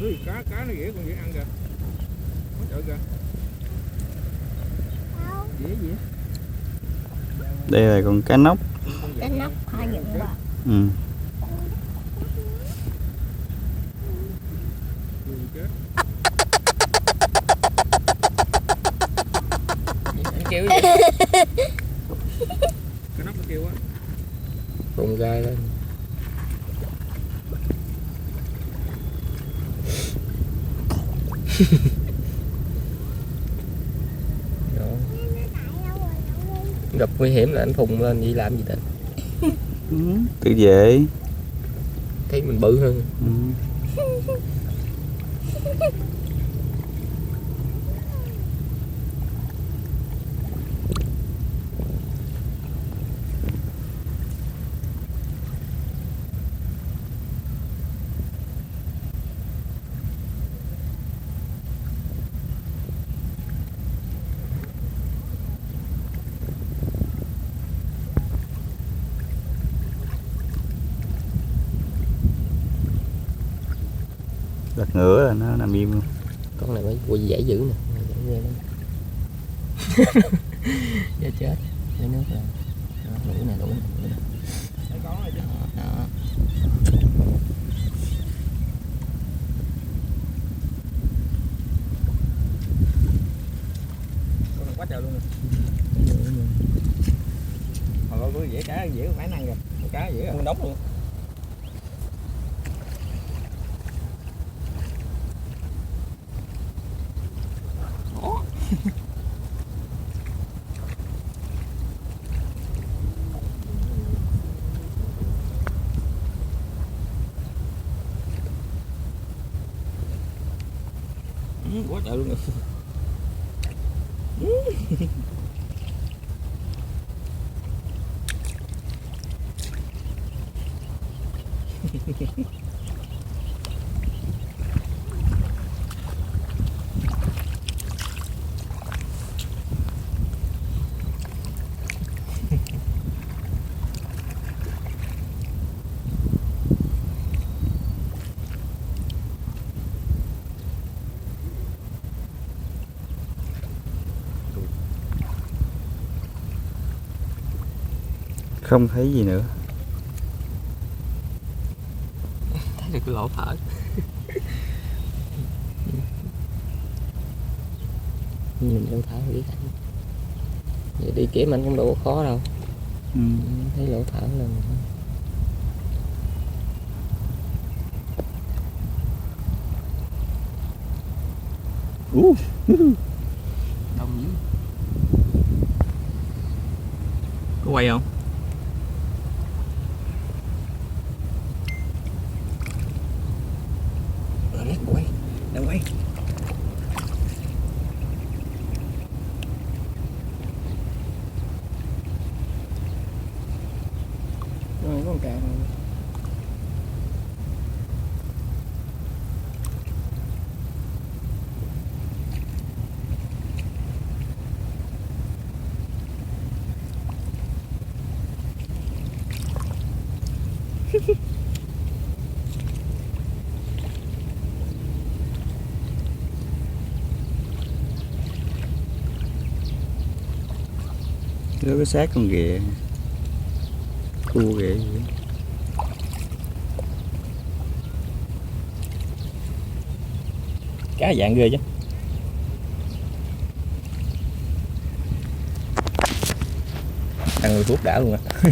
Cá nó dễ, con dễ ăn kìa. Quá trời kìa. Dễ gì? Đây là con cá nóc. Cá nóc họ dựng vào. Ừ. Kêu gì? Cá nóc nó kêu á. Rụng gai lên. Gặp nguy hiểm là anh phùng lên vậy làm gì đó. Tự vệ. Thấy mình bự hơn. Lật ngửa là nó nằm im luôn. Con này mới quỳ dễ dữ nè. Ghê lắm. Giờ chết. Lấy nước rồi. Đuổi nè. Đó. Quá trời luôn nè. Hồi có dễ cá dễ phải năng rồi. Cá dễ ăn đóng luôn. Quá trời luôn rồi. Không thấy gì nữa. Thấy được cái lỗ thở. Nhìn lỗ thở đi. Vậy đi kiếm anh không đâu có khó đâu. Thấy lỗ thở là Đông dữ. Có quay không? Quay, đang quay. rồi có con cá này. Nó có sát con ghẹ. Cua ghẹ gì đó. Cá dạng ghê chứ. Ăn 10 phút đã luôn á.